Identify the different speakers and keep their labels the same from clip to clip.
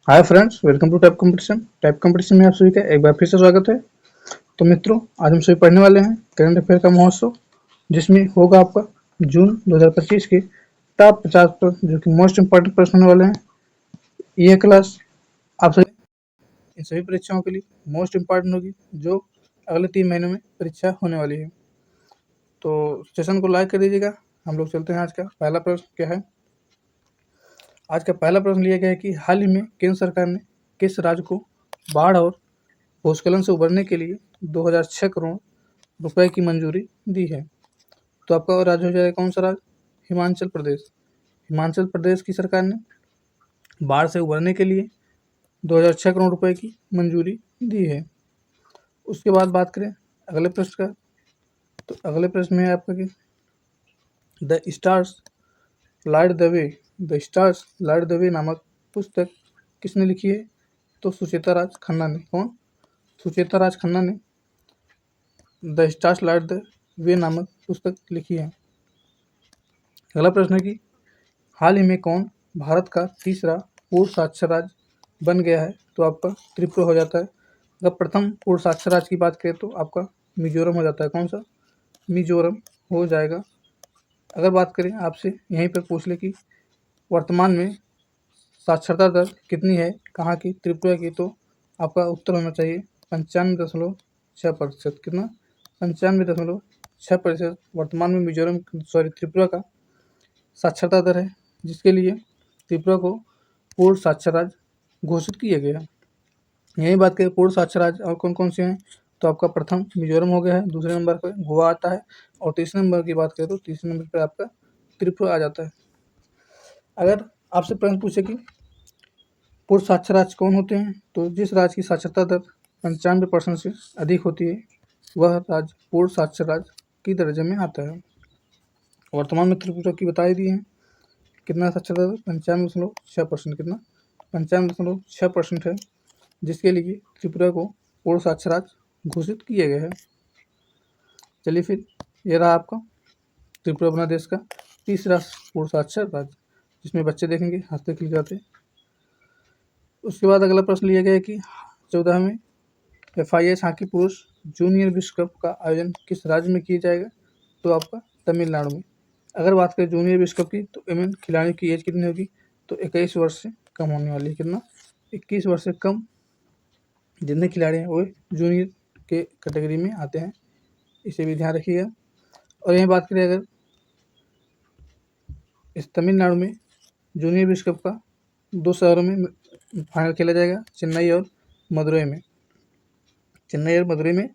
Speaker 1: Hi friends, welcome to type competition में आप सभी का एक बार फिर से स्वागत है। तो मित्रों, आज हम सभी पढ़ने वाले हैं करंट अफेयर का महोत्सव, जिसमें होगा आपका जून 2025 के टॉप 50 प्रश्न, जो कि मोस्ट इम्पोर्टेंट प्रश्न होने वाले हैं। यह क्लास आप सभी इन सभी परीक्षाओं के लिए मोस्ट इम्पोर्टेंट होगी, जो अगले 3 महीनों में परीक्षा होने वाली है। तो सेशन को लाइक कर दीजिएगा। हम लोग चलते हैं। आज का पहला प्रश्न क्या है? आज का पहला प्रश्न लिया गया है कि हाल ही में केंद्र सरकार ने किस राज्य को बाढ़ और भूस्खलन से उबरने के लिए 2006 करोड़ रुपए की मंजूरी दी है? तो आपका राज्य हो जाएगा कौन सा राज्य? हिमाचल प्रदेश। हिमाचल प्रदेश की सरकार ने बाढ़ से उबरने के लिए 2006 करोड़ रुपए की मंजूरी दी है। उसके बाद बात करें अगले प्रश्न का, तो अगले प्रश्न में है आपका कि the stars light the way नामक पुस्तक किसने लिखी है? तो सुचेता राज खन्ना ने। कौन? सुचेता राज खन्ना ने the stars light the way नामक पुस्तक लिखी है। अगला प्रश्न है कि हाल ही में कौन भारत का तीसरा पूर्ण साक्षर राज्य बन गया है? तो आपका त्रिपुरा हो जाता है। अगर प्रथम पूर्ण साक्षर राज्य की बात करें तो आपका मिजोरम हो जाता है। कौन सा? मिजोरम हो जाएगा। अगर बात करें आपसे यहीं पर पूछ ले कि वर्तमान में साक्षरता दर कितनी है कहाँ की? त्रिपुरा की। तो आपका उत्तर होना चाहिए 95.6%। कितना? 95.6% वर्तमान में त्रिपुरा का साक्षरता दर है, जिसके लिए त्रिपुरा को पूर्ण साक्षर राज्य घोषित किया गया। यही बात करें पूर्ण साक्षर राज्य और कौन कौन से हैं, तो आपका प्रथम मिजोरम हो गया है, दूसरे नंबर पर गोवा आता है, और तीसरे नंबर की बात करें तो तीसरे नंबर पर आपका त्रिपुरा आ जाता है। अगर आपसे प्रश्न पूछे कि पूर्ण साक्षर राज्य कौन होते हैं, तो जिस राज्य की साक्षरता दर 95% से अधिक होती है वह राज्य पूर्ण साक्षर राज्य की दर्जे में आता है। वर्तमान में त्रिपुरा की बता ही दी है कितना साक्षरता दर? 95.6%। कितना? 95.6% है, जिसके लिए त्रिपुरा को पूर्ण साक्षर राज्य घोषित किया गया है। चलिए फिर, ये रहा आपका त्रिपुरा अपना देश का तीसरा पूर्ण साक्षर राज्य, जिसमें बच्चे देखेंगे हंसते खिलखिलाते। उसके बाद अगला प्रश्न लिया गया है कि 14वें FIS हॉकी पुरुष जूनियर विश्व कप का आयोजन किस राज्य में किया जाएगा? तो आपका तमिलनाडु में। अगर बात करें जूनियर विश्व कप की, तो एमएन खिलाड़ियों की एज कितनी होगी? तो 21 वर्ष से कम होने वाली है। कितना? 21 वर्ष से कम जितने खिलाड़ी हैं वो जूनियर के कैटेगरी में आते हैं, इसे भी ध्यान रखिएगा। और यहीं बात करें अगर इस तमिलनाडु में जूनियर विश्व कप का 2 शहरों में फाइनल खेला जाएगा, चेन्नई और मदुरई में। चेन्नई और मदुरई में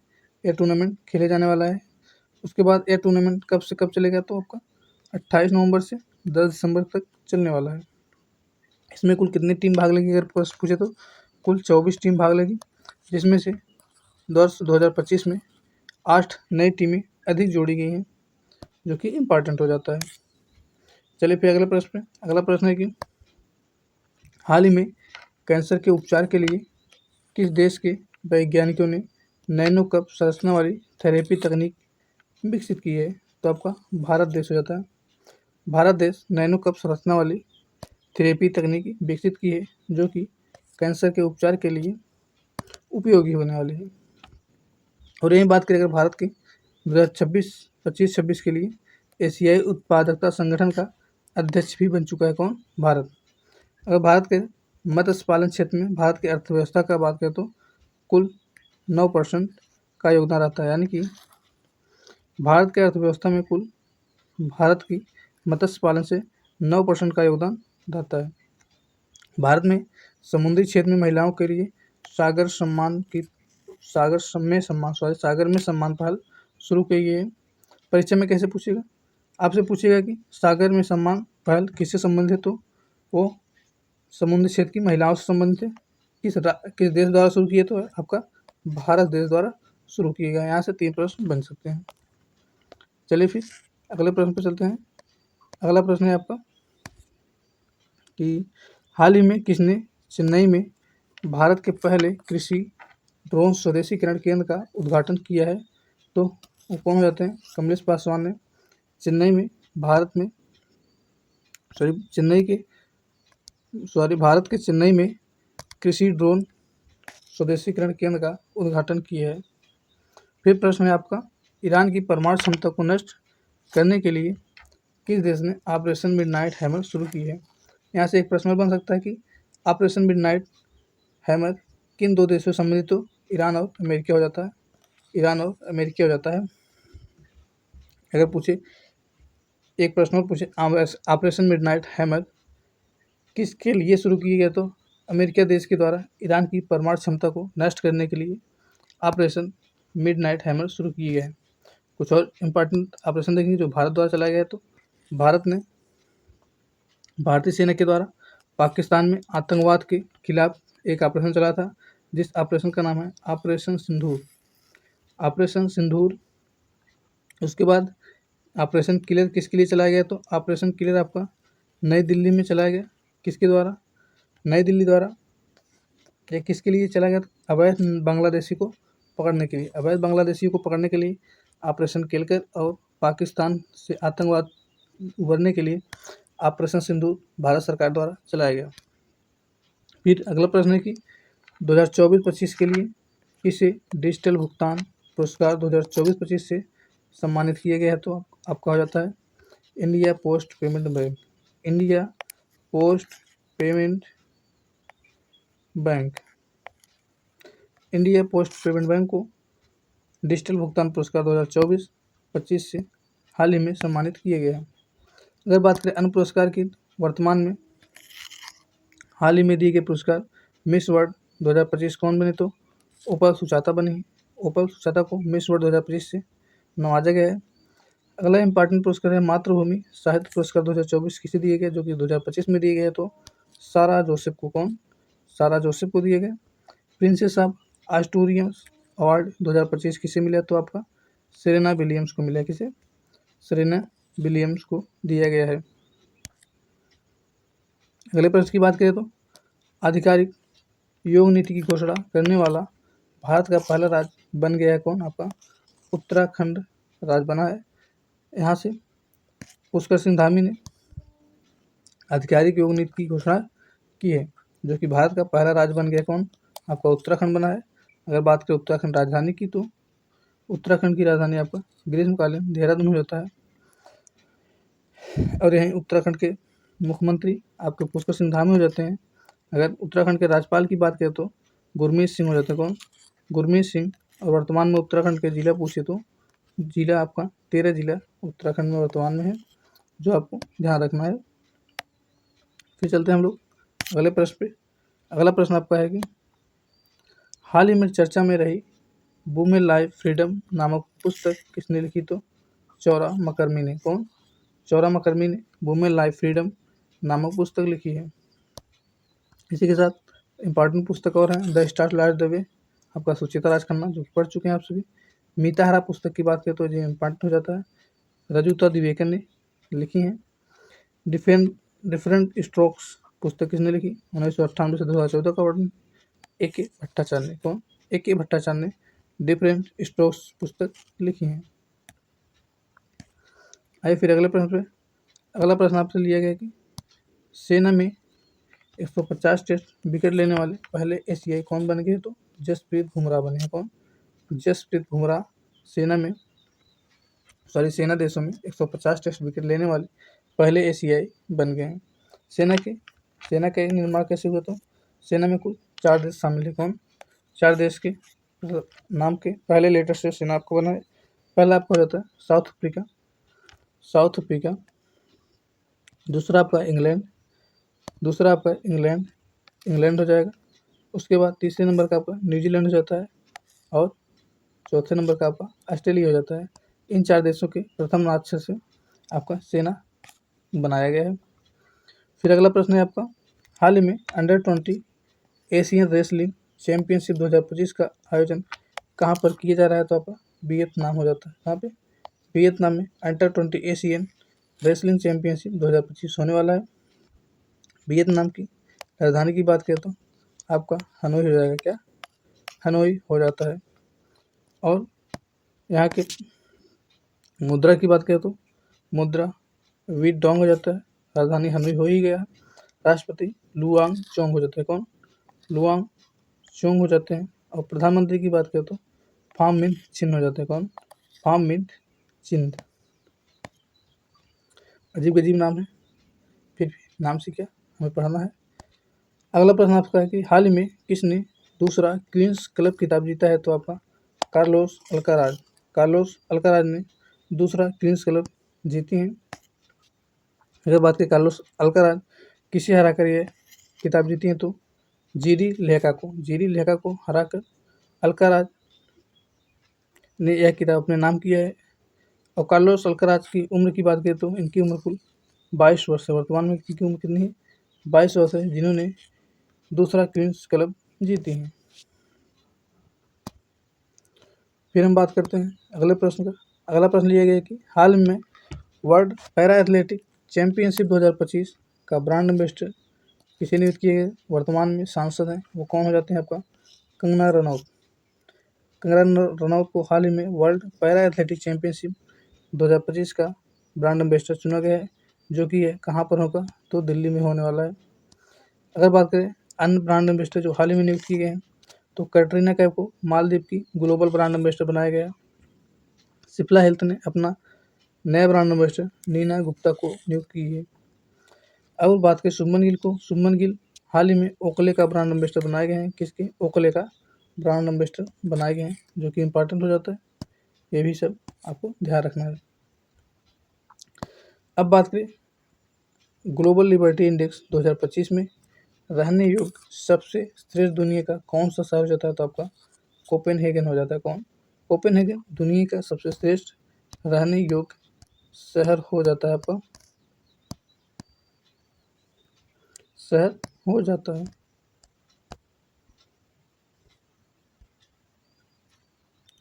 Speaker 1: यह टूर्नामेंट खेले जाने वाला है। उसके बाद यह टूर्नामेंट कब से कब चलेगा? तो आपका 28 नवंबर से 10 दिसंबर तक चलने वाला है। इसमें कुल कितनी टीम भाग लेगी अगर प्रश्न पूछे तो? कुल 24 टीम भाग लेगी, जिसमें से वर्ष 2025 में 8 नई टीमें अधिक जोड़ी गई हैं, जो कि इम्पॉर्टेंट हो जाता है। चलिए फिर अगला प्रश्न है कि हाल ही में कैंसर के उपचार के लिए किस देश के वैज्ञानिकों ने नैनो कप संरचना वाली थेरेपी तकनीक विकसित की है? तो आपका भारत देश हो जाता है। भारत देश नैनो कप संरचना वाली थेरेपी तकनीक विकसित की है, जो कि कैंसर के उपचार के लिए उपयोगी होने वाली है। और यही बात करें अगर भारत के 2025-26 के लिए एशियाई उत्पादकता संगठन का अध्यक्ष भी बन चुका है। कौन? भारत। अगर भारत के मत्स्य पालन क्षेत्र में भारत की अर्थव्यवस्था का बात करें तो कुल 9% का योगदान रहता है, यानी कि भारत के अर्थव्यवस्था में कुल भारत की मत्स्य पालन से 9% का योगदान रहता है। भारत में समुद्री क्षेत्र में महिलाओं के लिए सागर में सम्मान पहल शुरू की गई है। परीक्षा में कैसे पूछेगा? आपसे पूछेगा कि सागर में सम्मान पहल किससे संबंधित है? तो वो समुद्री क्षेत्र की महिलाओं से संबंधित है। किस देश द्वारा शुरू किए? तो आपका भारत देश द्वारा शुरू किए गए। यहाँ से 3 प्रश्न बन सकते हैं। चलिए फिर अगले प्रश्न पर चलते हैं। अगला प्रश्न है आपका कि हाल ही में किसने चेन्नई में भारत के पहले कृषि ड्रोन स्वदेशीकरण केंद्र का उद्घाटन किया है? तो वो कौन हो जाते हैं? कमलेश पासवान ने चेन्नई में भारत के चेन्नई में कृषि ड्रोन स्वदेशीकरण केंद्र का उद्घाटन किया है। फिर प्रश्न है आपका, ईरान की परमाणु क्षमता को नष्ट करने के लिए किस देश ने ऑपरेशन मिडनाइट हैमर शुरू की है। यहाँ से एक प्रश्न बन सकता है कि ऑपरेशन मिडनाइट हैमर किन दो देशों से संबंधित हो, ईरान और अमेरिका हो जाता है, ईरान और अमेरिका हो जाता है। अगर पूछे एक प्रश्न और पूछे, ऑपरेशन मिडनाइट हैमर किसके लिए शुरू किया गया, तो अमेरिका देश के द्वारा ईरान की परमाणु क्षमता को नष्ट करने के लिए ऑपरेशन मिडनाइट हैमर शुरू किए गए हैं। कुछ और इम्पोर्टेंट ऑपरेशन देखेंगे जो भारत द्वारा चलाया गया, तो भारत ने भारतीय सेना के द्वारा पाकिस्तान में आतंकवाद के खिलाफ एक ऑपरेशन चला था, जिस ऑपरेशन का नाम है ऑपरेशन सिंदूर। ऑपरेशन सिंदूर। उसके बाद ऑपरेशन क्लियर किसके लिए चलाया गया, तो ऑपरेशन क्लियर आपका नई दिल्ली में चलाया गया। किसके द्वारा, नई दिल्ली द्वारा। ये किसके लिए चलाया गया, अवैध बांग्लादेशी को पकड़ने के लिए। अवैध बांग्लादेशियों को पकड़ने के लिए ऑपरेशन केलकर और पाकिस्तान से आतंकवाद उभरने के लिए ऑपरेशन सिंदूर भारत सरकार द्वारा चलाया गया। फिर अगला प्रश्न है कि 2024-25 के लिए किसे डिजिटल भुगतान पुरस्कार 2024-25 से सम्मानित किया गया है, तो आपका हो जाता है India post payment bank. India post payment bank. India post payment bank को डिजिटल भुगतान पुरस्कार 2024-25 से हाल ही में सम्मानित किया गया है। अगर बात करें अन्य पुरस्कार की, वर्तमान में हाल ही में दिए गए पुरस्कार मिस वर्ल्ड 2025 कौन बने, तो उपल सुचाता बने हैं। उपल सुचाता को मिस वर्ल्ड 2025 से नवाजा गया है। अगला इंपॉर्टेंट पुरस्कार है मातृभूमि साहित्य पुरस्कार 2024 किसे दिए गए, जो कि 2025 में दिए गए, तो सारा जोसेफ को। कौन, सारा जोसेफ को दिए गए। प्रिंसेस ऑफ आस्टूरियस अवार्ड 2025 किसे मिला, तो आपका सेरेना विलियम्स को मिला। किसे, सेरेना विलियम्स को दिया गया है। अगले प्रश्न की बात करें तो आधिकारिक योग नीति की घोषणा करने वाला भारत का पहला राज्य बन गया है कौन, आपका उत्तराखंड राज्य बना है। यहाँ से पुष्कर सिंह धामी ने आधिकारिक योग नीति की घोषणा की है, जो कि भारत का पहला राज्य बन गया कौन, आपका उत्तराखंड बना है। अगर बात करें उत्तराखंड राजधानी की, तो उत्तराखंड की राजधानी आपका ग्रीष्मकालीन देहरादून हो जाता है। और यहीं उत्तराखंड के मुख्यमंत्री आपके पुष्कर सिंह धामी हो जाते हैं। अगर उत्तराखंड के राज्यपाल की बात करें तो गुरमीत सिंह हो जाते हैं। कौन, गुरमीत सिंह। और वर्तमान में उत्तराखंड के जिला पूछे तो जिला आपका 13 जिला उत्तराखंड में वर्तमान में है, जो आपको ध्यान रखना है। फिर चलते हैं हम लोग अगले प्रश्न पे। अगला प्रश्न आपका है कि हाल ही में चर्चा में रही वुमेन लाइफ फ्रीडम नामक पुस्तक किसने लिखी, तो चौरा मकरमी ने। कौन, चौरा मकरमी ने वुमेन लाइफ फ्रीडम नामक पुस्तक लिखी है। इसी के साथ इंपॉर्टेंट पुस्तक और है the star light the way, आपका सुचेता राज खन्ना, जो कि पढ़ चुके हैं आप सभी। मीताहारा पुस्तक की बात करें तो ये इंपॉर्टेंट हो जाता है, रजुता दिवेकर ने लिखी है। डिफरेंट स्ट्रोक्स पुस्तक किसने लिखी, 1998 से 2014 का वर्णन A.K. भट्टाचार्य ने। कौन, A.K. भट्टाचार्य ने डिफरेंट स्ट्रोक्स पुस्तक लिखी है। आइए फिर अगले प्रश्न पे। अगला प्रश्न आपसे लिया गया कि सेना में 150 टेस्ट विकेट लेने वाले पहले एशियाई कौन बन गए, तो जसप्रीत बुमराह बने हैं। कौन, जसप्रीत बुमराह सेना देशों में 150 टेस्ट विकेट लेने वाले पहले एशियाई बन गए हैं। सेना का निर्माण कैसे हुआ, तो सेना में कुल 4 देश शामिल है। कौन, 4 देश के नाम के पहले लेटर से सेना आपको बना है। पहला आपका हो जाता है साउथ अफ्रीका। दूसरा आपका इंग्लैंड हो जाएगा। उसके बाद तीसरे नंबर का आपका न्यूजीलैंड हो जाता है और चौथे नंबर का आपका ऑस्ट्रेलिया हो जाता है। इन 4 देशों के प्रथम अक्षर से आपका सेना बनाया गया है। फिर अगला प्रश्न है आपका हाल ही में अंडर-20 एशियन रेसलिंग चैंपियनशिप 2025 का आयोजन कहाँ पर किया जा रहा है, तो आपका वियतनाम हो जाता है। कहाँ पे, वियतनाम में अंडर-20 एशियन रेसलिंग चैंपियनशिप 2025 होने वाला है। वियतनाम की राजधानी की बात करें तो आपका हनोई हो जाएगा। क्या, हनोई हो जाता है। और यहाँ के मुद्रा की बात करें तो मुद्रा वी डोंग हो जाता है। राजधानी हनोई हो ही गया। राष्ट्रपति लुआंग चोंग हो जाता है। कौन, लुआंग चोंग हो जाते हैं। और प्रधानमंत्री की बात करें तो फाम मिंट चिन्ह हो जाते हैं। कौन? फाम मिंट चिन्ह। अजीब अजीब नाम है, फिर भी नाम से क्या हमें पढ़ना है। अगला प्रश्न आपका है कि हाल ही में किसने दूसरा क्वींस क्लब खिताब जीता है? तो आपका कार्लोस अल्काराज। कार्लोस अल्काराज ने दूसरा क्वींस क्लब जीती हैं। अगर बात करें कार्लोस अल्काराज किसे हराकर ये खिताब जीती हैं तो जीरी लेका को हराकर अल्काराज ने यह खिताब अपने नाम किया है। और कार्लोस अल्काराज की उम्र की बात करें तो इनकी उम्र कुल 22 वर्ष है। वर्तमान में इनकी उम्र कितनी है? 22 वर्ष है, जिन्होंने दूसरा क्वींस क्लब जीती हैं। फिर हम बात करते हैं अगले प्रश्न का। अगला प्रश्न लिया गया है कि हाल में वर्ल्ड पैरा एथलेटिक चैंपियनशिप 2025 का ब्रांड एम्बेसडर किसे नियुक्त किए गए? वर्तमान में सांसद हैं, वो कौन हो जाते हैं? आपका कंगना रनौत। कंगना रनौत को हाल ही में वर्ल्ड पैरा एथलेटिक चैंपियनशिप 2025 का ब्रांड एम्बेसडर चुना गया है, जो कि ये कहाँ पर होगा? तो दिल्ली में होने वाला है। अगर बात करें अन्य ब्रांड एम्बेसडर जो हाल ही में नियुक्त किए गए हैं तो कैटरीना कैफ को मालदीव की ग्लोबल ब्रांड एम्बेसडर बनाया गया। सिप्ला हेल्थ ने अपना नया ब्रांड एम्बेसडर नीना गुप्ता को नियुक्त की है। अब बात करें शुभमन गिल हाल ही में ओकले का ब्रांड एम्बेसडर बनाए गए हैं। किसके? ओकले का ब्रांड एम्बेसडर बनाए गए हैं, जो कि इम्पोर्टेंट हो जाता है। ये भी सब आपको ध्यान रखना है। अब बात करें ग्लोबल लिबर्टी इंडेक्स 2025 में रहने योग्य सबसे श्रेष्ठ दुनिया का कौन सा शहर हो जाता है? तो आपका कोपेनहेगन हो जाता है। कौन? कोपेनहेगन दुनिया का सबसे श्रेष्ठ रहने योग्य शहर हो जाता है। आपका शहर हो जाता है।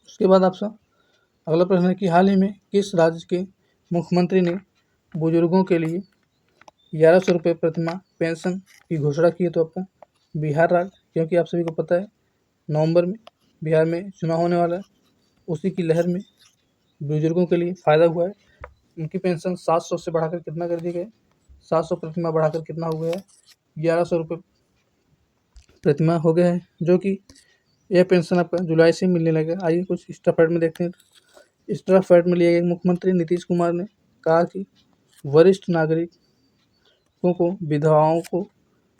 Speaker 1: उसके बाद आपका अगला प्रश्न है कि हाल ही में किस राज्य के मुख्यमंत्री ने बुजुर्गों के लिए 1100 रुपये प्रतिमाह पेंशन की घोषणा की है? तो आपका बिहार राज्य, क्योंकि आप सभी को पता है नवंबर में बिहार में चुनाव होने वाला है, उसी की लहर में बुजुर्गों के लिए फ़ायदा हुआ है। उनकी पेंशन 700 से बढ़ाकर कितना कर दी गई? 700 प्रतिमाह बढ़ाकर कितना हो गया है? 1100 रुपये प्रतिमाह हो गया है, जो कि यह पेंशन आपका जुलाई से मिलने लगेगा। आइए कुछ एक्स्ट्रा फैक्ट में देखते हैं। एक्स्ट्रा फैक्ट में लिया गया मुख्यमंत्री नीतीश कुमार ने कहा कि वरिष्ठ नागरिकों को, विधवाओं को,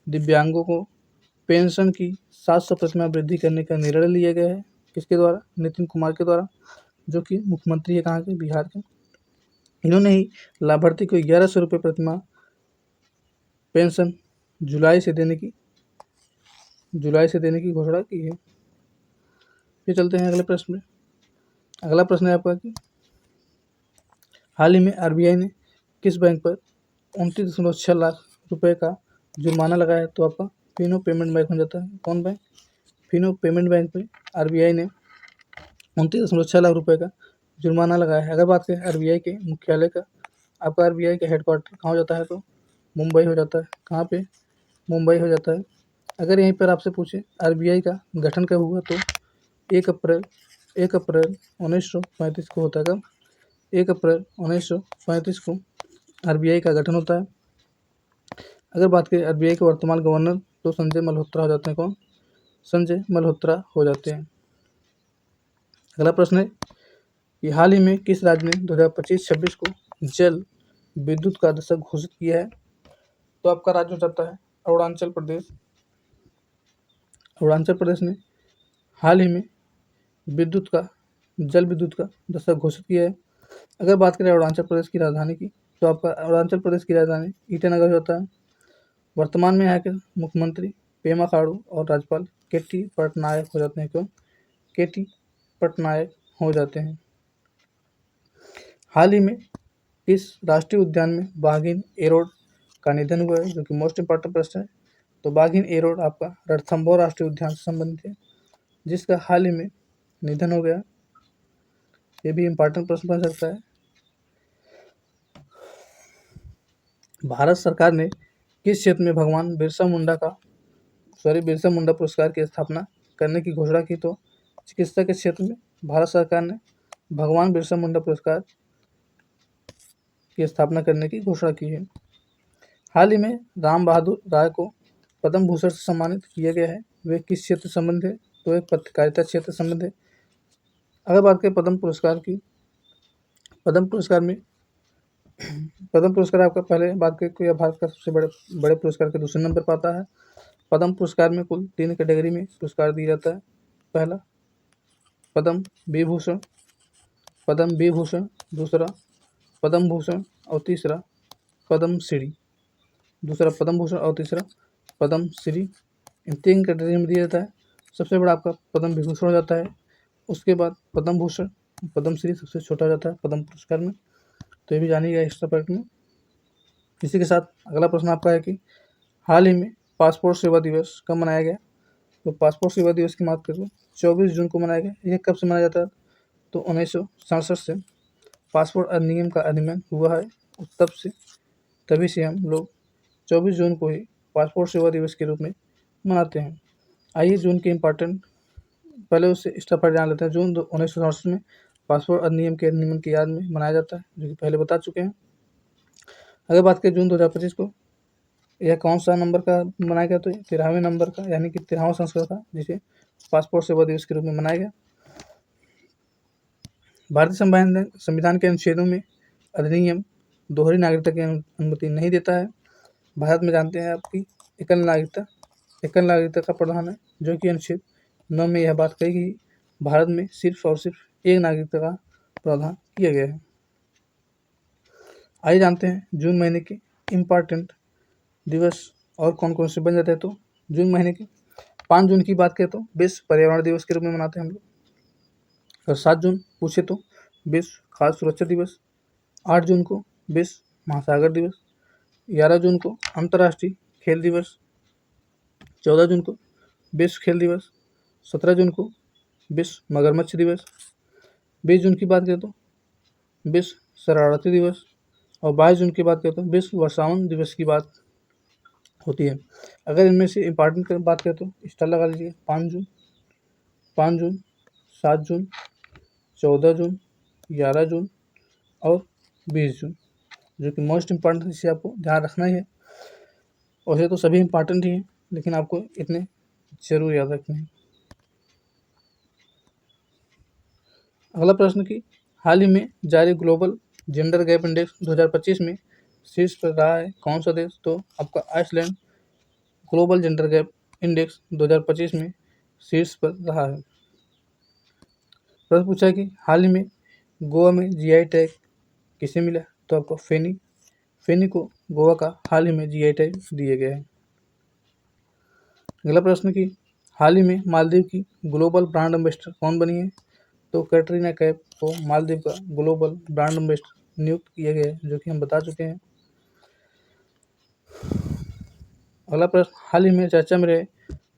Speaker 1: दिव्यांगों को पेंशन की 700 प्रतिमाह वृद्धि करने का निर्णय लिया गया है। किसके द्वारा? नितिन कुमार के द्वारा, जो कि मुख्यमंत्री है कहाँ के? बिहार के। इन्होंने ही लाभार्थी को 1100 रुपये प्रतिमाह पेंशन जुलाई से देने की घोषणा की है। फिर चलते हैं अगले प्रश्न में। अगला प्रश्न है आपका कि हाल ही में आरबीआई ने किस बैंक पर 29.6 लाख रुपए का जुर्माना लगाया है? तो आपका फिनो पेमेंट बैंक हो जाता है। कौन बैंक? फिनो पेमेंट बैंक पे आरबीआई ने 29.6 लाख रुपए का जुर्माना लगाया है। अगर बात करें आरबीआई के मुख्यालय का, आपका आरबीआई का हेडक्वार्टर कहाँ हो जाता है? तो मुंबई हो जाता है। कहाँ पे? मुंबई हो जाता है। अगर यहीं पर आपसे पूछे आरबीआई का गठन कब हुआ? तो 1 अप्रैल 1935 को होता है। कब? 1 अप्रैल 1935 को आरबीआई का गठन होता है। अगर बात करें आरबीआई के वर्तमान गवर्नर तो संजय मल्होत्रा हो जाते हैं। कौन? संजय मल्होत्रा हो जाते हैं। अगला प्रश्न है कि हाल ही में किस राज्य ने 2025-26 को जल विद्युत का दशक घोषित किया है? तो आपका राज्य हो जाता है अरुणाचल प्रदेश। अरुणाचल प्रदेश ने हाल ही में जल विद्युत का दशक घोषित किया है। अगर बात करें अरुणाचल प्रदेश की राजधानी की, तो आपका अरुणाचल प्रदेश की राजधानी ईटानगर होता है। वर्तमान में यहाँ के मुख्यमंत्री पेमा खांडू और राज्यपाल केटी पटनायक हो जाते हैं। क्यों? केटी पटनायक हो जाते हैं। हाल ही में इस राष्ट्रीय उद्यान में बाघिन एरोड का निधन हुआ है, जो कि मोस्ट इम्पॉर्टेंट प्रश्न है। तो बाघिन एरोड आपका रणथंभौर राष्ट्रीय उद्यान से संबंधित है, जिसका हाल ही में निधन हो गया। ये भी इम्पॉर्टेंट प्रश्न बन सकता है। भारत सरकार ने किस क्षेत्र में भगवान बिरसा मुंडा पुरस्कार की स्थापना करने की घोषणा की? तो चिकित्सा के क्षेत्र में भारत सरकार ने भगवान बिरसा मुंडा पुरस्कार की स्थापना करने की घोषणा की है। हाल ही में राम बहादुर राय को पद्म भूषण से सम्मानित किया गया है। वे किस क्षेत्र से संबंधित है? तो एक पत्रकारिता क्षेत्र से संबंधित है। अगर बात करें पद्म पुरस्कार की, पद्म पुरस्कार में पद्म पुरस्कार आपका पहले बात करें कि यह भारत का सबसे बड़े बड़े पुरस्कार के दूसरे नंबर पर आता है। पद्म पुरस्कार में कुल 3 कैटेगरी में पुरस्कार दिया जाता है। पहला पद्म विभूषण, पद्म विभूषण, दूसरा पद्म भूषण और तीसरा पद्म श्री। दूसरा पद्म भूषण और तीसरा पद्म श्री, इन 3 कैटेगरी में दिया जाता है। सबसे बड़ा आपका पद्म विभूषण हो जाता है, उसके बाद पद्म भूषण, पद्म श्री सबसे छोटा हो जाता है पद्म पुरस्कार में। तो ये भी जानिएगा एक्स्ट्रा पार्ट में। इसी के साथ अगला प्रश्न आपका है कि हाल ही में पासपोर्ट सेवा दिवस कब मनाया गया? तो पासपोर्ट सेवा दिवस की बात करें 24 जून को मनाया गया। यह कब से मनाया जाता है? तो 1967 से पासपोर्ट अधिनियम का अधिनियम हुआ है, तब से तभी से हम लोग 24 जून को ही पासपोर्ट सेवा दिवस के रूप में मनाते हैं। आइए जून के इम्पोर्टेंट पहले उससे स्टेप जान लेते हैं। जून 1967 में पासपोर्ट अधिनियम के अधिनियम की याद में मनाया जाता है, जो कि पहले बता चुके हैं। अगर बात करें जून 2025 को, यह कौन सा नंबर का मनाया गया? तो 13वें नंबर का, यानी कि 13वां संस्करण था, जिसे पासपोर्ट सेवा दिवस के रूप में मनाया गया। भारतीय संविधान के अनुच्छेदों में अधिनियम दोहरी नागरिकता की अनुमति नहीं देता है। भारत में जानते हैं आपकी एकल नागरिकता का प्रावधान है, जो कि अनुच्छेद 9 में यह बात कही गई, भारत में सिर्फ और सिर्फ एक नागरिकता का प्रावधान किया गया है। आइए जानते हैं जून महीने के इम्पॉर्टेंट दिवस और कौन कौन से बन जाते हैं। तो जून महीने के 5 जून की बात करें तो विश्व पर्यावरण दिवस के रूप में मनाते हैं हम लोग। और 7 जून पूछे तो विश्व खाद्य सुरक्षा दिवस। 8 जून को विश्व महासागर दिवस। 11 जून को अंतर्राष्ट्रीय खेल दिवस। 14 जून को विश्व खेल दिवस। 17 जून को विश्व मगरमच्छ दिवस। 20 जून की बात करें तो विश्व शरणार्थी दिवस। और 22 जून की बात करें तो विश्व वर्षावन दिवस की बात होती है। अगर इनमें से इम्पॉर्टेंट बात करें तो स्टार लगा लीजिए। 5 जून, 7 जून, 14 जून, 11 जून और 20 जून, जो कि मोस्ट इम्पॉर्टेंट इसे आपको ध्यान रखना ही है। वैसे तो सभी इम्पॉर्टेंट ही हैं, लेकिन आपको इतने जरूर याद रखने हैं। अगला प्रश्न की हाल ही में जारी ग्लोबल जेंडर गैप इंडेक्स 2025 में शीर्ष पर रहा है कौन सा देश? तो आपका Iceland global gender gap index 2025 में शीर्ष पर रहा है। प्रश्न पूछा है कि हाल ही में गोवा में जीआई टैग किसे मिला? तो आपको फेनी को गोवा का हाल ही में जीआई टैग दिया गया है। अगला प्रश्न की हाल ही में मालदीव की ग्लोबल ब्रांड एम्बेसडर कौन बनी है? तो कैटरीना कैफ को मालदीव का ग्लोबल ब्रांड एम्बेसडर नियुक्त किया गया है, जो कि हम बता चुके हैं। अगला प्रश्न हाल ही में चर्चा में रहे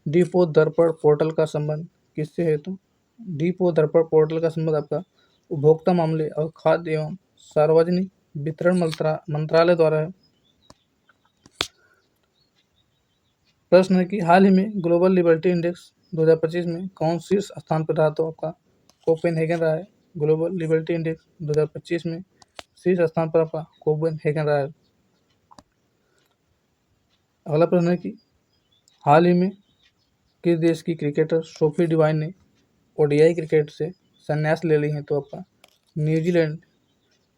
Speaker 1: डीपो दर्पण पोर्टल का संबंध किससे है? तो डीपो दर्पण पोर्टल का संबंध आपका उपभोक्ता मामले और खाद्य एवं सार्वजनिक वितरण मंत्रालय द्वारा है। प्रश्न है कि हाल ही में ग्लोबल लिबर्टी इंडेक्स 2025 में कौन शीर्ष स्थान पर रहा? तो आपका कोपेनहेगन रहा है। ग्लोबल लिबर्टी इंडेक्स 2025 में शीर्ष स्थान पर आपका कोपेनहेगन रहा है। अगला प्रश्न है कि हाल ही में किस देश की क्रिकेटर सोफी डिवाइन ने ओडीआई क्रिकेट से संन्यास ले ली है? तो आपका न्यूजीलैंड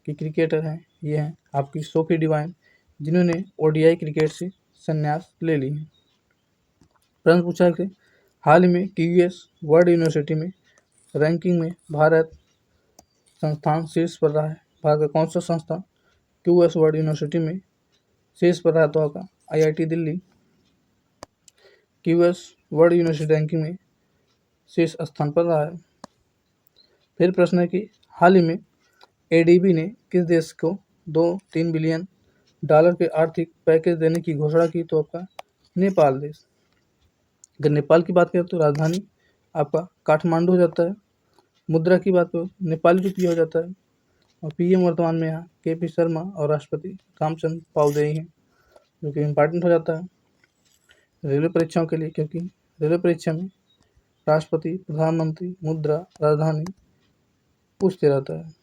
Speaker 1: की क्रिकेटर हैं, ये हैं आपकी सोफी डिवाइन, जिन्होंने ओडीआई क्रिकेट से संन्यास ले ली है। प्रश्न पूछा है कि हाल ही में क्यूएस वर्ल्ड यूनिवर्सिटी में रैंकिंग में भारत संस्थान शीर्ष पर रहा है। भारत का कौन सा संस्थान क्यूएस वर्ल्ड यूनिवर्सिटी में शीर्ष पर रहा? तो आपका IIT Delhi QS world university ranking में शीर्ष स्थान पर रहा है। फिर प्रश्न है कि हाल ही में एडीबी ने किस देश को 2-3 बिलियन डॉलर के आर्थिक पैकेज देने की घोषणा की? तो आपका नेपाल देश। अगर नेपाल की बात करें तो राजधानी आपका काठमांडू हो जाता है। मुद्रा की बात करें नेपाली रुपया हो जाता है। और पीएम वर्तमान में यहाँ केपी शर्मा और राष्ट्रपति रामचंद्र पावदेई हैं, जो कि इम्पॉर्टेंट हो जाता है रेलवे परीक्षाओं के लिए, क्योंकि रेलवे परीक्षा में राष्ट्रपति, प्रधानमंत्री, मुद्रा, राजधानी पूछते रहता है।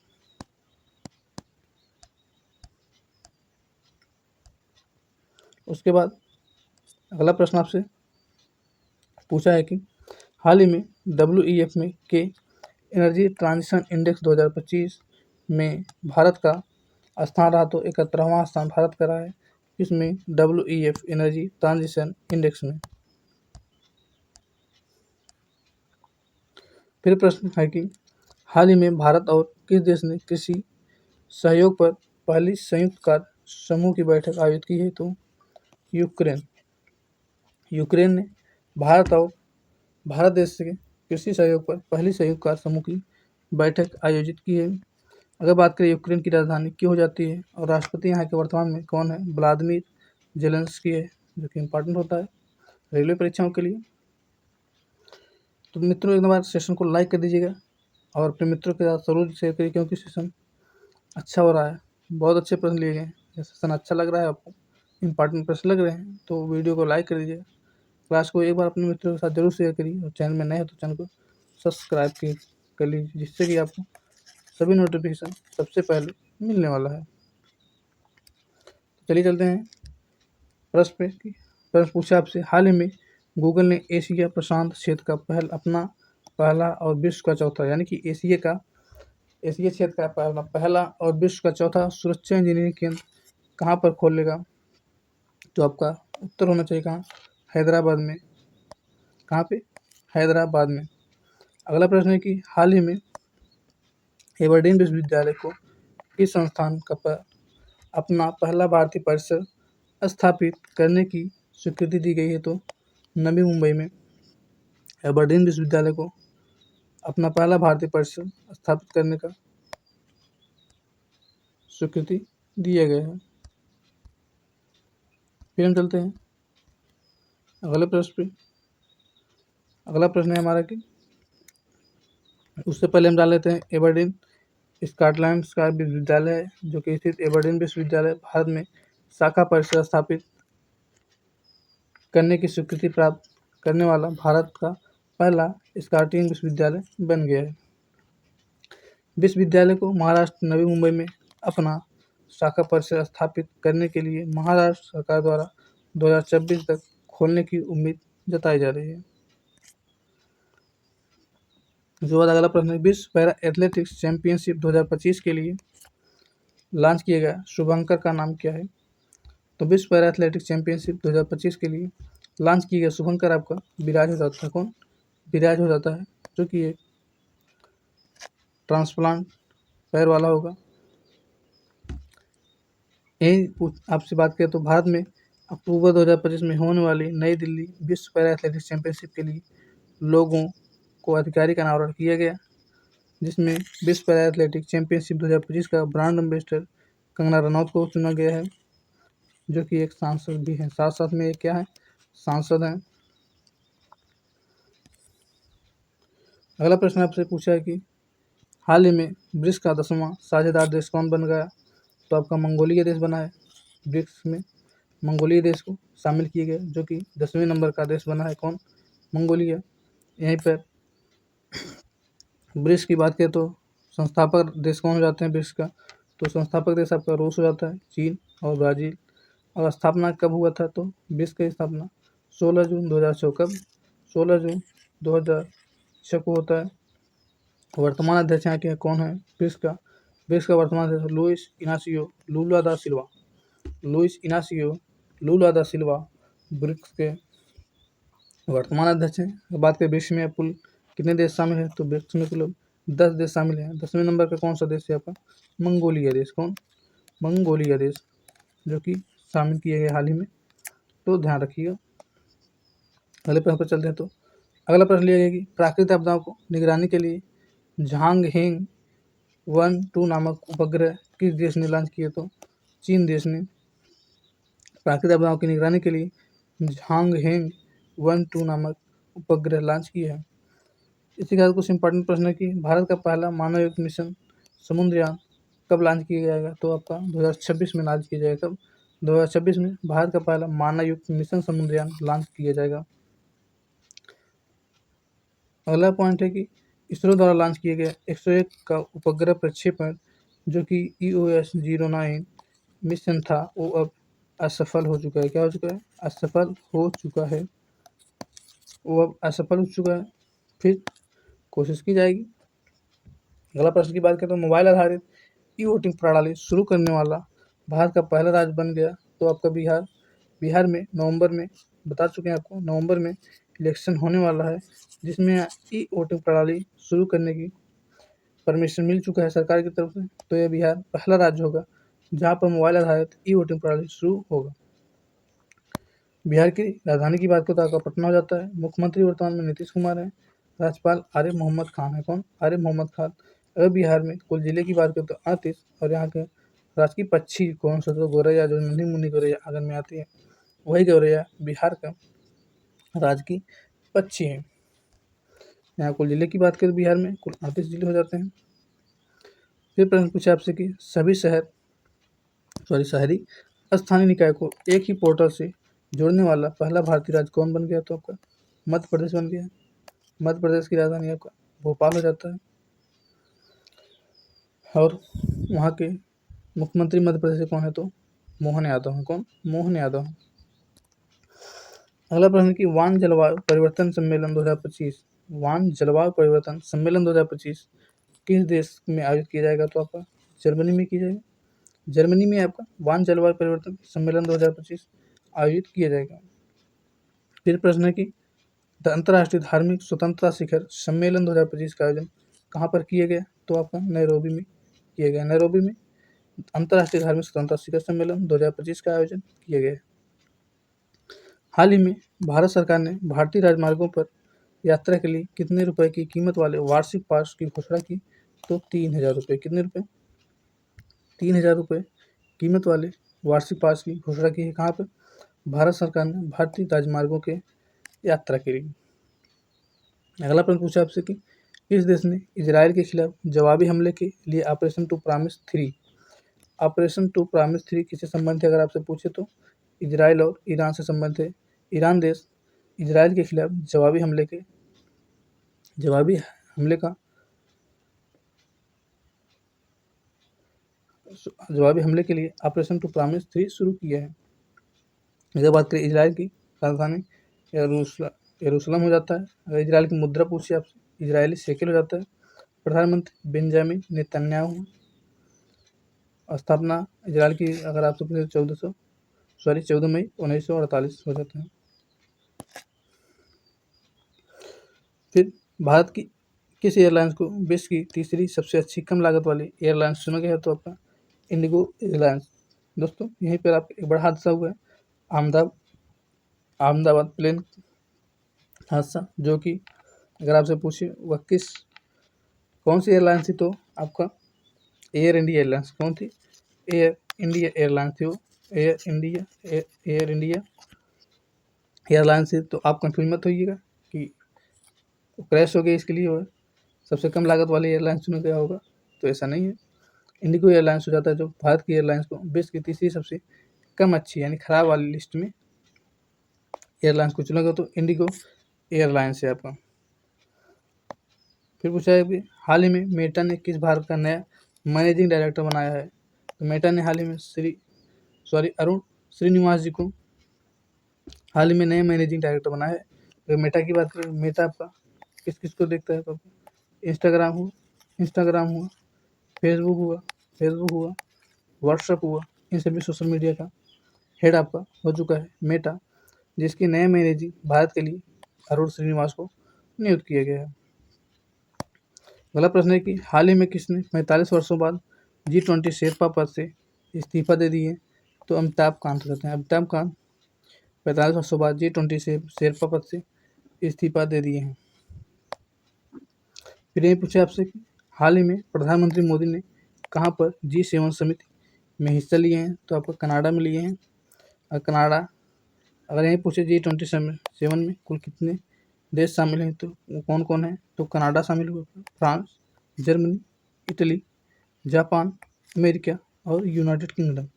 Speaker 1: उसके बाद अगला प्रश्न आपसे पूछा है कि हाल ही में WEF में के एनर्जी ट्रांजिशन इंडेक्स 2025 में भारत का स्थान रहा, तो 71वां स्थान भारत का रहा है इसमें WEF एनर्जी ट्रांजिशन इंडेक्स में। फिर प्रश्न है कि हाल ही में भारत और किस देश ने कृषि सहयोग पर पहली संयुक्त कार्य समूह की बैठक आयोजित की है, तो यूक्रेन। यूक्रेन ने भारत देश के कृषि सहयोग पर पहली संयुक्त कार्य समूह की बैठक आयोजित की है। अगर बात करें यूक्रेन की राजधानी क्यों हो जाती है और राष्ट्रपति यहाँ के वर्तमान में कौन है, व्लादिमीर जेलेंस्की है, जो कि इम्पोर्टेंट होता है रेलवे परीक्षाओं के लिए। तो मित्रों, एक बार सेशन को लाइक कर दीजिएगा और अपने मित्रों के साथ जरूर शेयर करिए, क्योंकि सेशन अच्छा हो रहा है, बहुत अच्छे प्रश्न लिए गए हैं। यह सेशन अच्छा लग रहा है आपको, इंपॉर्टेंट प्रश्न लग रहे हैं, तो वीडियो को लाइक कर दीजिएगा। क्लास को एक बार अपने मित्रों के साथ जरूर शेयर करिए और चैनल में नए हैं तो चैनल को सब्सक्राइब कर लीजिए, जिससे कि आपको सभी नोटिफिकेशन सबसे पहले मिलने वाला है। चलिए चलते हैं प्रश्न पे। प्रश्न पूछा आपसे, हाल ही में गूगल ने एशिया प्रशांत क्षेत्र का अपना पहला और विश्व का चौथा, यानी कि एशिया क्षेत्र का पहला और विश्व का चौथा सुरक्षा इंजीनियरिंग केंद्र कहाँ पर खोलेगा, तो आपका उत्तर होना चाहिए कहाँ, हैदराबाद में। कहाँ पे, हैदराबाद में। अगला प्रश्न है कि हाल ही में एबरडीन विश्वविद्यालय को किस संस्थान का अपना पहला भारतीय परिसर स्थापित करने की स्वीकृति दी गई है, तो नवी मुंबई में एबरडीन विश्वविद्यालय को अपना पहला भारतीय परिसर स्थापित करने का स्वीकृति दिया गया है। फिर हम चलते हैं अगले प्रश्न पे। अगला प्रश्न है हमारा कि उससे पहले हम डाल लेते हैं एबरडीन स्कॉटलैंड का विश्वविद्यालय है, जो कि स्थित एबरडीन विश्वविद्यालय भारत में शाखा परिसर स्थापित करने की स्वीकृति प्राप्त करने वाला भारत का पहला स्कॉटिश विश्वविद्यालय बन गया है। विश्वविद्यालय को महाराष्ट्र नवी मुंबई में अपना शाखा परिसर स्थापित करने के लिए महाराष्ट्र सरकार द्वारा 2026 तक खोलने की उम्मीद जताई जा रही है। जो अगला प्रश्न है, विश्व पैरा एथलेटिक्स चैंपियनशिप 2025 के लिए लॉन्च किया गया शुभंकर का नाम क्या है, तो विश्व पैरा एथलेटिक्स चैंपियनशिप 2025 के लिए लॉन्च किया गया शुभंकर आपका विराज हो जाता है। कौन, विराज हो जाता है, जो कि एक ट्रांसप्लांट पैर वाला होगा। यही आपसे बात करें तो भारत में अक्टूबर 2025 में होने वाली नई दिल्ली विश्व पैरा एथलेटिक्स चैंपियनशिप के लिए लोगों को आधिकारिक अनावरण किया गया, जिसमें विश्व पैरा एथलेटिक्स चैंपियनशिप 2025 का ब्रांड एम्बेसडर कंगना रनौत को चुना गया है, जो कि एक सांसद भी हैं, साथ साथ में ये क्या है, सांसद हैं। अगला प्रश्न आपसे पूछा है कि हाल ही में ब्रिक्स का 10वां साझेदार देश कौन बन गया, तो आपका मंगोलिया देश बना है। ब्रिक्स में मंगोलिया देश को शामिल किए गए, जो कि 10वें नंबर का देश बना है। कौन, मंगोलिया। यहीं पर ब्रिक्स की बात करें तो संस्थापक देश कौन हो जाते हैं ब्रिक्स का, तो संस्थापक देश आपका रूस हो जाता है, चीन और ब्राज़ील। और स्थापना कब हुआ था, तो ब्रिक्स की स्थापना 16 जून 2006 कब, 16 जून 2006 को होता है। वर्तमान अध्यक्ष यहाँ के कौन है ब्रिक्स का वर्तमान अध्यक्ष लुइस इनासियो लुला दा सिल्वा ब्रिक्स के वर्तमान अध्यक्ष हैं। बात करें ब्रिक्स में कुल कितने देश शामिल हैं, तो ब्रिक्स में कुल 10 देश शामिल हैं। 10वें नंबर का कौन सा देश है आपका, मंगोलिया देश। कौन, मंगोलिया देश, जो कि शामिल किए गए हाल ही में, तो ध्यान रखिएगा। अगले प्रश्न पर चलते हैं। तो अगला प्रश्न लिया गया कि प्राकृतिक आपदाओं को निगरानी के लिए झांगहेंग 1-2 नामक उपग्रह किस देश ने लॉन्च किए, तो चीन देश ने प्राकृतिक आपदाओं की निगरानी के लिए झांगहेंग 1-2 नामक उपग्रह लॉन्च किया है। इसी के साथ कुछ इंपॉर्टेंट प्रश्न है कि भारत का पहला मानवयुक्त मिशन समुद्रयान कब लॉन्च किया जाएगा, तो आपका 2026 में लॉन्च किया जाएगा। कब, 2026 में भारत का पहला मानवयुक्त मिशन समुद्रयान लॉन्च किया जाएगा। अगला पॉइंट है कि इसरो द्वारा लॉन्च किया गया 101 का उपग्रह प्रक्षेपण, जो कि EOS-09 मिशन था, वो अब असफल हो चुका है। क्या हो चुका है, असफल हो चुका है। वो अब असफल हो चुका है, फिर कोशिश की जाएगी। अगला प्रश्न की बात करें तो मोबाइल आधारित ई वोटिंग प्रणाली शुरू करने वाला भारत का पहला राज्य बन गया तो आपका बिहार। बिहार में नवंबर में, बता चुके हैं आपको, नवंबर में इलेक्शन होने वाला है, जिसमें ई वोटिंग प्रणाली शुरू करने की परमिशन मिल चुका है सरकार की तरफ से। तो यह बिहार पहला राज्य होगा जहाँ पर मोबाइल आधारित ई वोटिंग प्रणाली शुरू होगा। बिहार की राजधानी की बात करें तो आपका पटना हो जाता है। मुख्यमंत्री वर्तमान में नीतीश कुमार हैं। राज्यपाल आरिफ मोहम्मद खान है। कौन? आरिफ मोहम्मद खान। अगर बिहार में कुल जिले की बात करें तो 38, और यहाँ के राजकीय पक्षी कौन सा? तो गौरैया, जो नन्ही मुन्नी गौरैया आंगन में आती है, वही गौरैया बिहार का राजकीय पक्षी है। यहाँ कुल जिले की बात करें बिहार में कुल 38 जिले हो जाते हैं। फिर प्रश्न पूछा आपसे कि सभी शहरी स्थानीय निकाय को एक ही पोर्टल से जोड़ने वाला पहला भारतीय राज्य कौन बन गया? तो आपका मध्य प्रदेश बन गया। मध्य प्रदेश की राजधानी आपका भोपाल हो जाता है, और वहाँ के मुख्यमंत्री मध्य प्रदेश से कौन है? तो मोहन यादव हैं। कौन? मोहन यादव हैं। अगला प्रश्न कि वान जलवायु परिवर्तन सम्मेलन 2025, वान जलवायु परिवर्तन सम्मेलन 2025 किस देश में आयोजित किया जाएगा? तो आपका जर्मनी में किया जाएगा। जर्मनी में आपका वान जलवायु परिवर्तन सम्मेलन 2025 आयोजित किया जाएगा। फिर प्रश्न है कि अंतर्राष्ट्रीय धार्मिक स्वतंत्रता शिखर सम्मेलन 2025 का आयोजन कहाँ पर किया गया? तो आपका नैरोबी में किया गया। नैरोबी में अंतर्राष्ट्रीय धार्मिक स्वतंत्रता शिखर सम्मेलन 2025 का आयोजन किया गया। हाल ही में भारत सरकार ने भारतीय राजमार्गों पर यात्रा के लिए कितने रुपए की कीमत वाले वार्षिक पास की घोषणा की? तो 3000 रुपये। कितने रुपए? 3000 रुपये कीमत वाले वार्षिक पास की घोषणा की है। कहाँ पर? भारत सरकार ने भारतीय राजमार्गों के यात्रा के लिए। अगला प्रश्न पूछा आपसे कि किस देश ने इजराइल के खिलाफ जवाबी हमले के लिए operation true promise 3, operation true promise 3 किससे संबंधित है? अगर आपसे पूछे तो इजराइल और ईरान से संबंधित है। ईरान देश इजराइल के खिलाफ जवाबी हमले के लिए ऑपरेशन टू प्रॉमिस 3 शुरू किया है। अगर बात करें इजराइल की राजधानी यरूशलेम हो जाता है। अगर इजराइल की मुद्रा पूछिए आपसे, इजरायली शेकेल हो जाता है। प्रधानमंत्री बेंजामिन नेतन्याहू। स्थापना इजराइल की अगर आपसे पूछे 14 मई 1948 हो जाता है। फिर भारत की किस एयरलाइंस को विश्व की तीसरी सबसे अच्छी कम लागत वाली एयरलाइंस चुना गया है? तो आपका इंडिगो एयरलाइंस। दोस्तों यहीं पर आपका एक बड़ा हादसा हुआ है, अहमदाबाद प्लेन हादसा, जो कि अगर आपसे पूछे वह कौन सी एयरलाइंस थी? तो आपका एयर इंडिया एयरलाइंस। कौन थी? एयर इंडिया एयरलाइंस थी वो। एयर इंडिया एयरलाइंस थी। तो आप कंफ्यूज मत होइएगा कि क्रैश हो गई इसके लिए और सबसे कम लागत वाली एयरलाइंस चुना गया होगा, तो ऐसा नहीं है। इंडिगो एयरलाइंस हो जाता है, जो भारत की एयरलाइंस को विश्व की तीसरी सबसे कम अच्छी यानी खराब वाली लिस्ट में एयरलाइंस को चुना गया, तो इंडिगो एयरलाइंस है आपका। फिर पूछा है कि हाल ही में मेटा ने किस भारत का नया मैनेजिंग डायरेक्टर बनाया है? तो मेटा ने हाल ही में अरुण श्रीनिवास जी को हाल ही में नए मैनेजिंग डायरेक्टर बनाया है। अगर मेटा की बात करें, मेटा आपका किस किस को देखता है? तो इंस्टाग्राम हुआ, फेसबुक हुआ, व्हाट्सएप हुआ, इन सभी सोशल मीडिया का हेड आपका हो चुका है मेटा, जिसके नए मैनेजिंग भारत के लिए अरुण श्रीनिवास को नियुक्त किया गया है। अगला प्रश्न है कि हाल ही में किसने 45 वर्षों बाद G20 शेरपा पद से इस्तीफा दे दिए? तो अमिताभ कांत रहते हैं। अमिताभ कांत 45 वर्षों बाद G20 से शेरपा पद से इस्तीफा दे दिए हैं। फिर यही पूछे आपसे कि हाल ही में प्रधानमंत्री मोदी ने कहाँ पर G7 समिति में हिस्सा लिए हैं? तो आपको कनाडा में लिए हैं। और कनाडा अगर यही पूछे G20 7 में कुल कितने देश शामिल हैं, तो वो कौन कौन है? तो कनाडा शामिल हुआ, France, Germany, Italy, Japan, America और यूनाइटेड किंगडम।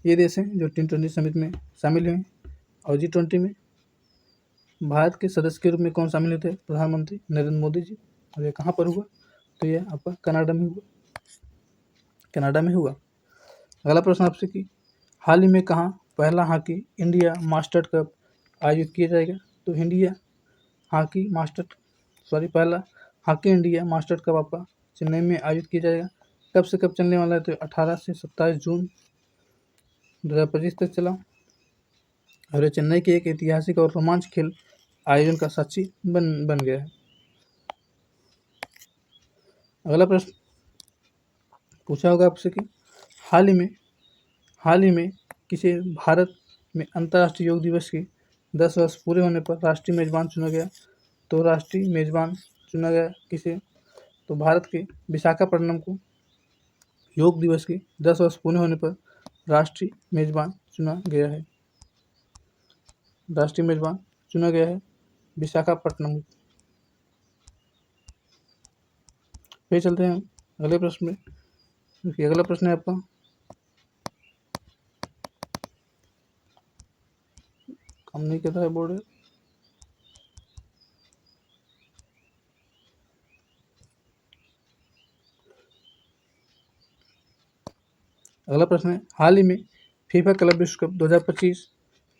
Speaker 1: ये देश हैं जो G20 समिट में शामिल हुए। और G20 में भारत के सदस्य के रूप में कौन शामिल होते हैं? प्रधानमंत्री नरेंद्र मोदी जी। और ये कहाँ पर हुआ? तो ये आपका कनाडा में हुआ। अगला प्रश्न आपसे कि हाल ही में कहाँ पहला हॉकी इंडिया मास्टर कप आयोजित किया जाएगा? तो पहला हॉकी इंडिया मास्टर कप आपका चेन्नई में आयोजित किया जाएगा। कब से कब चलने वाला है? तो 18 से 27 जून 2025 तक चला और ये चेन्नई के एक ऐतिहासिक और रोमांच खेल आयोजन का साक्षी बन गया है। अगला प्रश्न पूछा होगा आपसे कि हाल ही में किसे भारत में अंतर्राष्ट्रीय योग दिवस के 10 वर्ष पूरे होने पर राष्ट्रीय मेजबान चुना गया? तो राष्ट्रीय मेजबान चुना गया किसे? तो भारत के विशाखापट्टनम को योग दिवस के 10 वर्ष पूरे होने पर राष्ट्रीय मेजबान चुना गया है। राष्ट्रीय मेजबान चुना गया है विशाखापट्टनम। फिर चलते हैं अगले प्रश्न में। देखिए अगला प्रश्न है आपका, काम नहीं कर रहा है बोर्ड। अगला प्रश्न है, हाल ही में फीफा क्लब विश्व कप 2025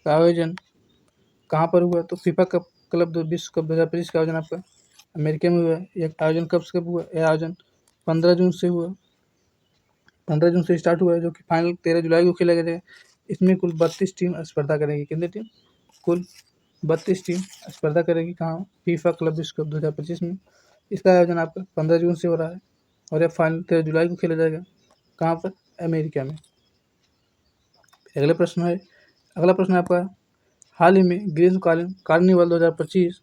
Speaker 1: का आयोजन कहाँ पर हुआ? तो फीफा क्लब विश्व कप 2025 का आयोजन आपका अमेरिका में हुआ है। यह आयोजन कब से कब हुआ? यह आयोजन 15 जून से हुआ। 15 जून से स्टार्ट हुआ है, जो कि फाइनल 13 जुलाई को खेला गया है। इसमें कुल 32 टीम स्पर्धा करेगी। कितनी टीम? कुल 32 टीम स्पर्धा करेगी। कहाँ? फीफा क्लब विश्व कप 2025 में। इसका आयोजन आपका 15 जून से हो रहा है और यह फाइनल 13 जुलाई को खेला जाएगा। कहाँ पर? अमेरिका में। अगला प्रश्न है आपका, हाल ही में ग्रीष्मकालीन कार्निवल 2025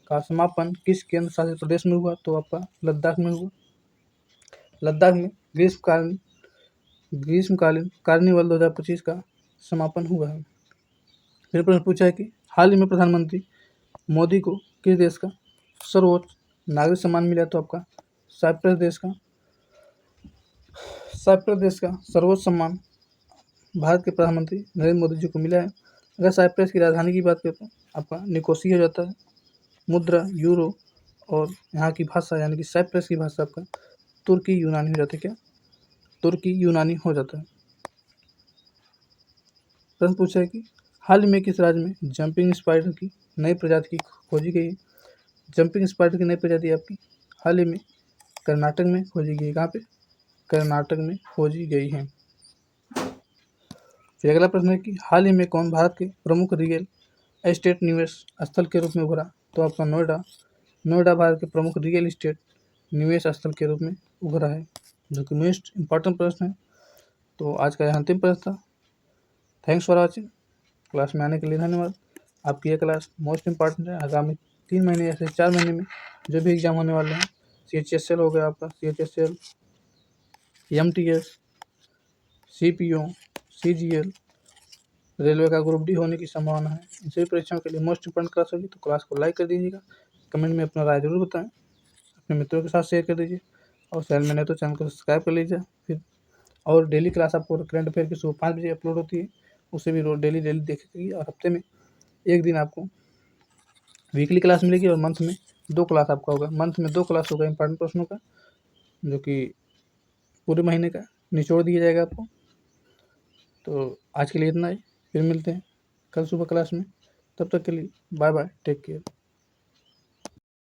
Speaker 1: का समापन किस केंद्र शासित प्रदेश में हुआ? तो आपका लद्दाख में हुआ। लद्दाख में ग्रीष्मकालीन कार्निवल 2025 का समापन हुआ है। फिर प्रश्न पूछा है कि हाल ही में प्रधानमंत्री मोदी को किस देश का सर्वोच्च नागरिक सम्मान मिला? तो आपका साइप्रस देश का सर्वोच्च सम्मान भारत के प्रधानमंत्री नरेंद्र मोदी जी को मिला है। अगर साइप्रस की राजधानी की बात करें तो आपका निकोसिया हो जाता है। मुद्रा यूरो और यहाँ की भाषा यानी कि साइप्रस की भाषा आपका तुर्की यूनानी हो जाता है। क्या? तुर्की यूनानी हो जाता है। प्रश्न पूछा है कि हाल ही में किस राज्य में जंपिंग स्पाइडर की नई प्रजाति की खोजी गई है? जंपिंग स्पाइडर की नई प्रजाति आपकी हाल ही में कर्नाटक में खोजी गई है। कहाँ पे? कर्नाटक में खोजी गई है। फिर अगला प्रश्न है कि हाल ही में कौन भारत के प्रमुख रियल एस्टेट निवेश स्थल के रूप में उभरा? तो आपका नोएडा भारत के प्रमुख रियल एस्टेट निवेश स्थल के रूप में उभरा है, जो कि मोस्ट इम्पॉर्टेंट प्रश्न है। तो आज का यह अंतिम प्रश्न था। Thanks for watching. क्लास में आने के लिए धन्यवाद। आपकी यह क्लास मोस्ट इम्पॉर्टेंट है। आगामी 3 महीने या फिर 4 महीने में जो भी एग्जाम होने वाले हैं, CHSL हो गया आपका, CHSL, MTS, CPO, CGL, railway का ग्रुप डी होने की संभावना है। इन सभी परीक्षाओं के लिए मोस्ट इम्पोर्टेंट क्लास होगी। तो क्लास को लाइक कर दीजिएगा, कमेंट में अपना राय जरूर बताएं, अपने मित्रों के साथ शेयर कर दीजिए और चैनल में नहीं तो चैनल को सब्सक्राइब कर लीजिए। फिर और डेली क्लास आपको करंट अफेयर की सुबह 5 बजे अपलोड होती है, उसे भी रोज डेली देखेगी। और हफ्ते में एक दिन आपको वीकली क्लास मिलेगी और मंथ में 2 क्लास आपका होगा। मंथ में 2 क्लास होगा इंपॉर्टेंट प्रश्नों का, जो कि पूरे महीने का निचोड़ दिया जाएगा आपको। तो आज के लिए इतना ही, फिर मिलते हैं कल सुबह क्लास में। तब तक के लिए बाय बाय, टेक केयर।